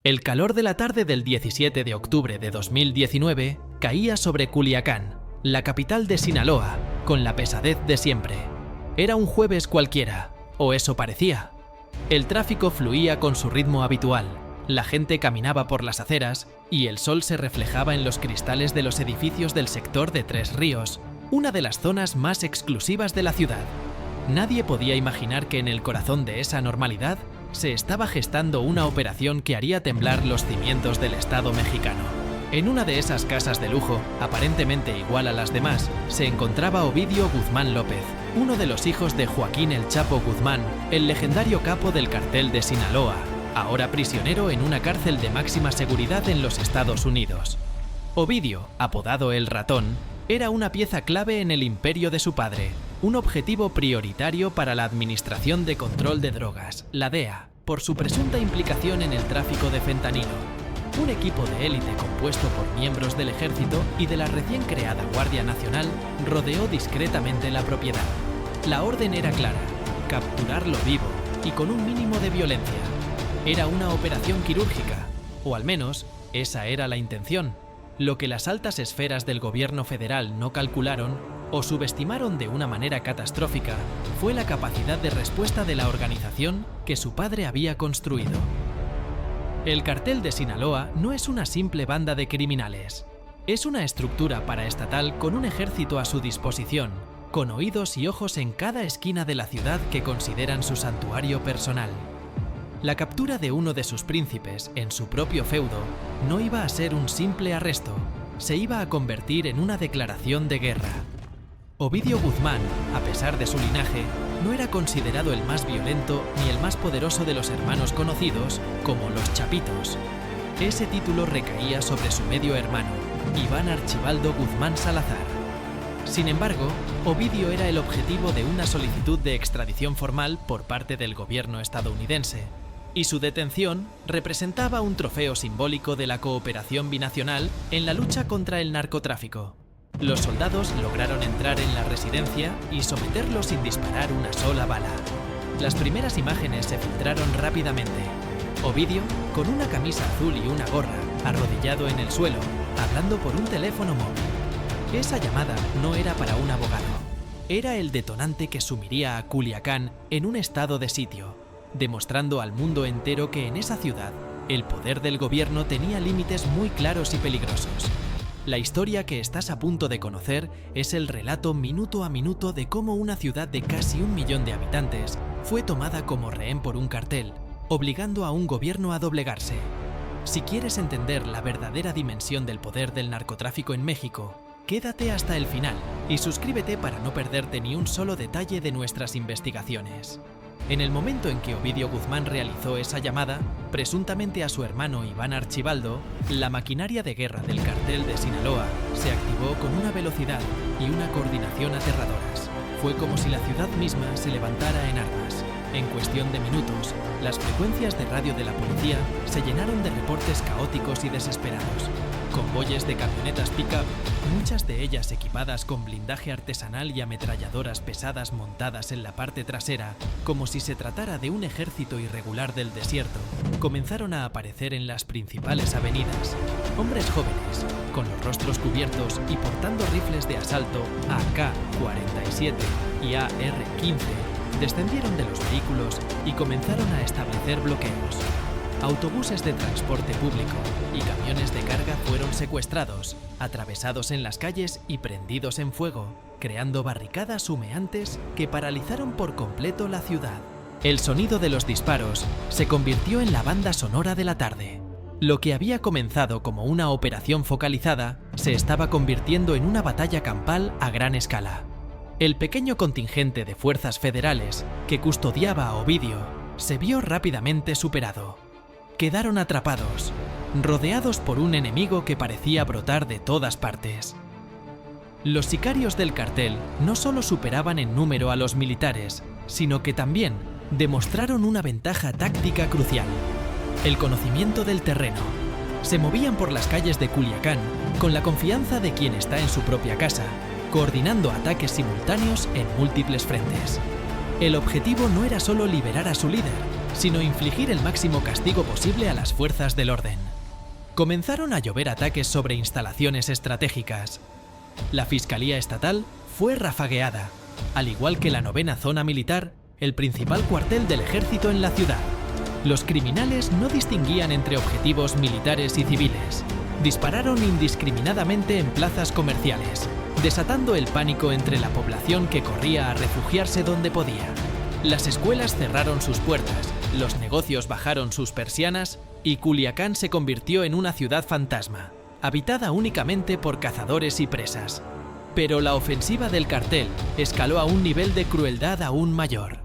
El calor de la tarde del 17 de octubre de 2019 caía sobre Culiacán, la capital de Sinaloa, con la pesadez de siempre. Era un jueves cualquiera, o eso parecía. El tráfico fluía con su ritmo habitual, la gente caminaba por las aceras y el sol se reflejaba en los cristales de los edificios del sector de Tres Ríos, una de las zonas más exclusivas de la ciudad. Nadie podía imaginar que en el corazón de esa normalidad se estaba gestando una operación que haría temblar los cimientos del Estado mexicano. En una de esas casas de lujo, aparentemente igual a las demás, se encontraba Ovidio Guzmán López, uno de los hijos de Joaquín El Chapo Guzmán, el legendario capo del cartel de Sinaloa, ahora prisionero en una cárcel de máxima seguridad en los Estados Unidos. Ovidio, apodado El Ratón, era una pieza clave en el imperio de su padre, un objetivo prioritario para la Administración de Control de Drogas, la DEA, por su presunta implicación en el tráfico de fentanilo. Un equipo de élite compuesto por miembros del ejército y de la recién creada Guardia Nacional rodeó discretamente la propiedad. La orden era clara: capturarlo vivo y con un mínimo de violencia. Era una operación quirúrgica, o al menos esa era la intención. Lo que las altas esferas del gobierno federal no calcularon o subestimaron de una manera catastrófica fue la capacidad de respuesta de la organización que su padre había construido. El cartel de Sinaloa no es una simple banda de criminales. Es una estructura paraestatal con un ejército a su disposición, con oídos y ojos en cada esquina de la ciudad que consideran su santuario personal. La captura de uno de sus príncipes en su propio feudo no iba a ser un simple arresto, se iba a convertir en una declaración de guerra. Ovidio Guzmán, a pesar de su linaje, no era considerado el más violento ni el más poderoso de los hermanos conocidos como los Chapitos. Ese título recaía sobre su medio hermano, Iván Archibaldo Guzmán Salazar. Sin embargo, Ovidio era el objetivo de una solicitud de extradición formal por parte del gobierno estadounidense, y su detención representaba un trofeo simbólico de la cooperación binacional en la lucha contra el narcotráfico. Los soldados lograron entrar en la residencia y someterlo sin disparar una sola bala. Las primeras imágenes se filtraron rápidamente. Ovidio, con una camisa azul y una gorra, arrodillado en el suelo, hablando por un teléfono móvil. Esa llamada no era para un abogado. Era el detonante que sumiría a Culiacán en un estado de sitio, demostrando al mundo entero que en esa ciudad el poder del gobierno tenía límites muy claros y peligrosos. La historia que estás a punto de conocer es el relato minuto a minuto de cómo una ciudad de casi 1 millón de habitantes fue tomada como rehén por un cartel, obligando a un gobierno a doblegarse. Si quieres entender la verdadera dimensión del poder del narcotráfico en México, quédate hasta el final y suscríbete para no perderte ni un solo detalle de nuestras investigaciones. En el momento en que Ovidio Guzmán realizó esa llamada, presuntamente a su hermano Iván Archibaldo, la maquinaria de guerra del cartel de Sinaloa se activó con una velocidad y una coordinación aterradoras. Fue como si la ciudad misma se levantara en armas. En cuestión de minutos, las frecuencias de radio de la policía se llenaron de reportes caóticos y desesperados. Convoyes de camionetas pick-up, muchas de ellas equipadas con blindaje artesanal y ametralladoras pesadas montadas en la parte trasera, como si se tratara de un ejército irregular del desierto, comenzaron a aparecer en las principales avenidas. Hombres jóvenes, con los rostros cubiertos y portando rifles de asalto AK-47 y AR-15, descendieron de los vehículos y comenzaron a establecer bloqueos. Autobuses de transporte público y camiones de carga fueron secuestrados, atravesados en las calles y prendidos en fuego, creando barricadas humeantes que paralizaron por completo la ciudad. El sonido de los disparos se convirtió en la banda sonora de la tarde. Lo que había comenzado como una operación focalizada se estaba convirtiendo en una batalla campal a gran escala. El pequeño contingente de fuerzas federales que custodiaba a Ovidio se vio rápidamente superado. Quedaron atrapados, rodeados por un enemigo que parecía brotar de todas partes. Los sicarios del cartel no solo superaban en número a los militares, sino que también demostraron una ventaja táctica crucial: el conocimiento del terreno. Se movían por las calles de Culiacán con la confianza de quien está en su propia casa, coordinando ataques simultáneos en múltiples frentes. El objetivo no era solo liberar a su líder, sino infligir el máximo castigo posible a las fuerzas del orden. Comenzaron a llover ataques sobre instalaciones estratégicas. La Fiscalía Estatal fue rafagueada, al igual que la 9ª Zona Militar, el principal cuartel del ejército en la ciudad. Los criminales no distinguían entre objetivos militares y civiles. Dispararon indiscriminadamente en plazas comerciales, desatando el pánico entre la población que corría a refugiarse donde podía. Las escuelas cerraron sus puertas, los negocios bajaron sus persianas y Culiacán se convirtió en una ciudad fantasma, habitada únicamente por cazadores y presas. Pero la ofensiva del cartel escaló a un nivel de crueldad aún mayor.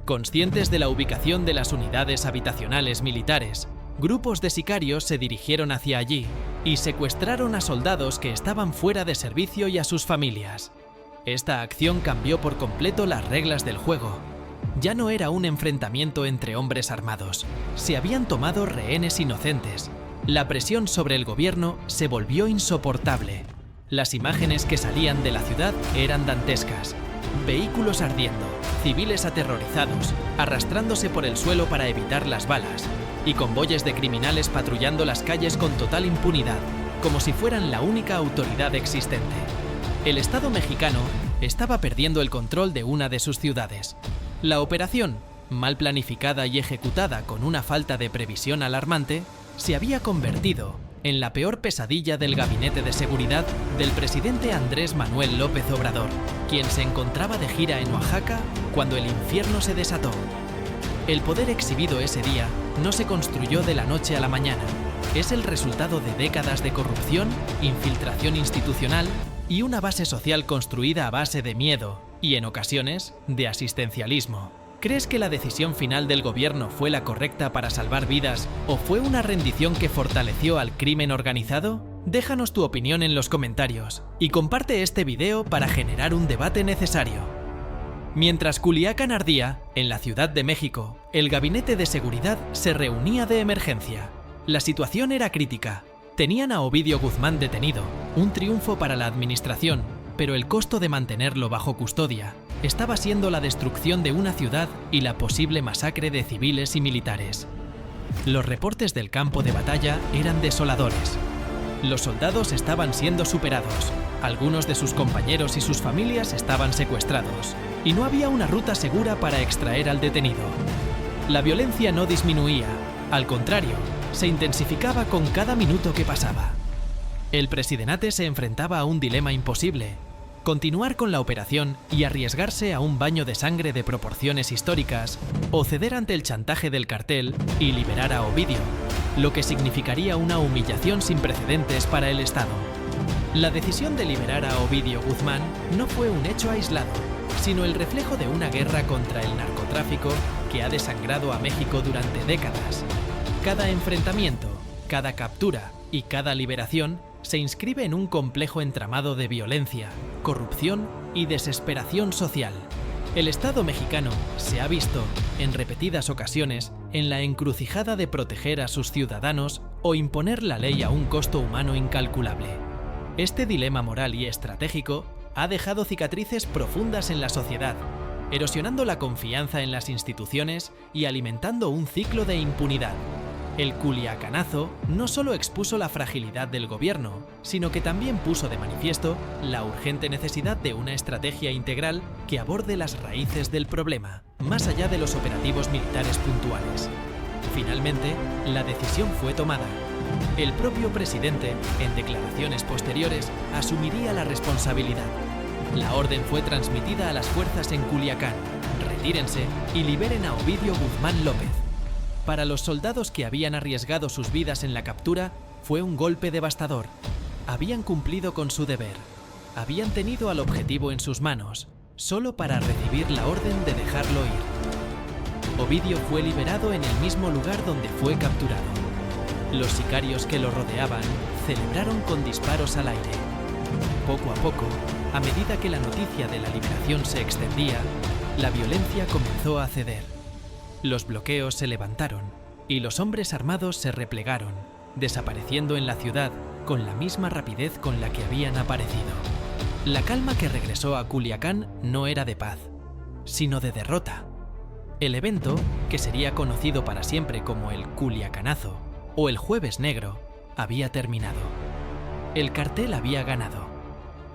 Conscientes de la ubicación de las unidades habitacionales militares, grupos de sicarios se dirigieron hacia allí y secuestraron a soldados que estaban fuera de servicio y a sus familias. Esta acción cambió por completo las reglas del juego. Ya no era un enfrentamiento entre hombres armados, se habían tomado rehenes inocentes. La presión sobre el gobierno se volvió insoportable. Las imágenes que salían de la ciudad eran dantescas. Vehículos ardiendo, civiles aterrorizados, arrastrándose por el suelo para evitar las balas, y convoyes de criminales patrullando las calles con total impunidad, como si fueran la única autoridad existente. El Estado mexicano estaba perdiendo el control de una de sus ciudades. La operación, mal planificada y ejecutada con una falta de previsión alarmante, se había convertido en la peor pesadilla del gabinete de seguridad del presidente Andrés Manuel López Obrador, quien se encontraba de gira en Oaxaca cuando el infierno se desató. El poder exhibido ese día no se construyó de la noche a la mañana. Es el resultado de décadas de corrupción, infiltración institucional y una base social construida a base de miedo y, en ocasiones, de asistencialismo. ¿Crees que la decisión final del gobierno fue la correcta para salvar vidas o fue una rendición que fortaleció al crimen organizado? Déjanos tu opinión en los comentarios y comparte este video para generar un debate necesario. Mientras Culiacán ardía, en la Ciudad de México, el gabinete de seguridad se reunía de emergencia. La situación era crítica. Tenían a Ovidio Guzmán detenido, un triunfo para la administración, pero el costo de mantenerlo bajo custodia estaba siendo la destrucción de una ciudad y la posible masacre de civiles y militares. Los reportes del campo de batalla eran desoladores. Los soldados estaban siendo superados, algunos de sus compañeros y sus familias estaban secuestrados, y no había una ruta segura para extraer al detenido. La violencia no disminuía, al contrario, se intensificaba con cada minuto que pasaba. El presidenate se enfrentaba a un dilema imposible: continuar con la operación y arriesgarse a un baño de sangre de proporciones históricas, o ceder ante el chantaje del cartel y liberar a Ovidio, lo que significaría una humillación sin precedentes para el Estado. La decisión de liberar a Ovidio Guzmán no fue un hecho aislado, sino el reflejo de una guerra contra el narcotráfico que ha desangrado a México durante décadas. Cada enfrentamiento, cada captura y cada liberación se inscribe en un complejo entramado de violencia, corrupción y desesperación social. El Estado mexicano se ha visto, en repetidas ocasiones, en la encrucijada de proteger a sus ciudadanos o imponer la ley a un costo humano incalculable. Este dilema moral y estratégico ha dejado cicatrices profundas en la sociedad, erosionando la confianza en las instituciones y alimentando un ciclo de impunidad. El culiacanazo no solo expuso la fragilidad del gobierno, sino que también puso de manifiesto la urgente necesidad de una estrategia integral que aborde las raíces del problema, más allá de los operativos militares puntuales. Finalmente, la decisión fue tomada. El propio presidente, en declaraciones posteriores, asumiría la responsabilidad. La orden fue transmitida a las fuerzas en Culiacán: retírense y liberen a Ovidio Guzmán López. Para los soldados que habían arriesgado sus vidas en la captura, fue un golpe devastador. Habían cumplido con su deber. Habían tenido al objetivo en sus manos, solo para recibir la orden de dejarlo ir. Ovidio fue liberado en el mismo lugar donde fue capturado. Los sicarios que lo rodeaban celebraron con disparos al aire. Poco a poco, a medida que la noticia de la liberación se extendía, la violencia comenzó a ceder. Los bloqueos se levantaron y los hombres armados se replegaron, desapareciendo en la ciudad con la misma rapidez con la que habían aparecido. La calma que regresó a Culiacán no era de paz, sino de derrota. El evento, que sería conocido para siempre como el Culiacanazo o el Jueves Negro, había terminado. El cartel había ganado.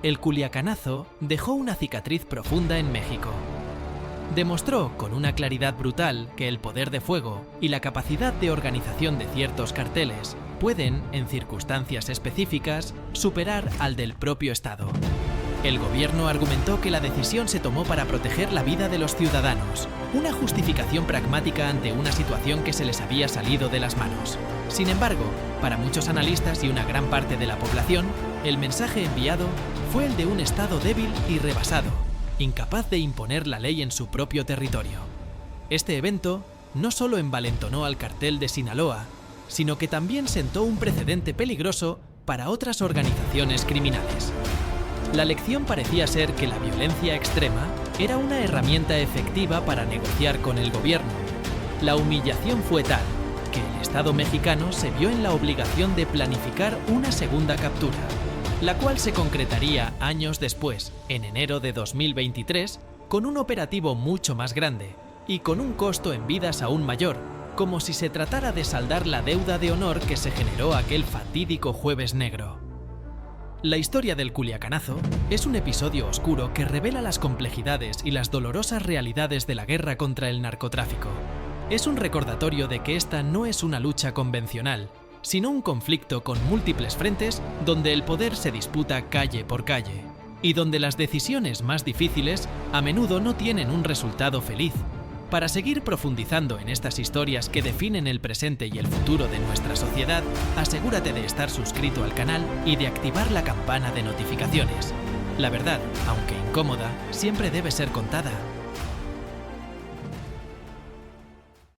El Culiacanazo dejó una cicatriz profunda en México. Demostró con una claridad brutal que el poder de fuego y la capacidad de organización de ciertos carteles pueden, en circunstancias específicas, superar al del propio Estado. El gobierno argumentó que la decisión se tomó para proteger la vida de los ciudadanos, una justificación pragmática ante una situación que se les había salido de las manos. Sin embargo, para muchos analistas y una gran parte de la población, el mensaje enviado fue el de un Estado débil y rebasado, incapaz de imponer la ley en su propio territorio. Este evento no solo envalentonó al cartel de Sinaloa, sino que también sentó un precedente peligroso para otras organizaciones criminales. La lección parecía ser que la violencia extrema era una herramienta efectiva para negociar con el gobierno. La humillación fue tal que el Estado mexicano se vio en la obligación de planificar una segunda captura, la cual se concretaría años después, en enero de 2023, con un operativo mucho más grande y con un costo en vidas aún mayor, como si se tratara de saldar la deuda de honor que se generó aquel fatídico Jueves Negro. La historia del Culiacanazo es un episodio oscuro que revela las complejidades y las dolorosas realidades de la guerra contra el narcotráfico. Es un recordatorio de que esta no es una lucha convencional, sino un conflicto con múltiples frentes donde el poder se disputa calle por calle, y donde las decisiones más difíciles a menudo no tienen un resultado feliz. Para seguir profundizando en estas historias que definen el presente y el futuro de nuestra sociedad, asegúrate de estar suscrito al canal y de activar la campana de notificaciones. La verdad, aunque incómoda, siempre debe ser contada.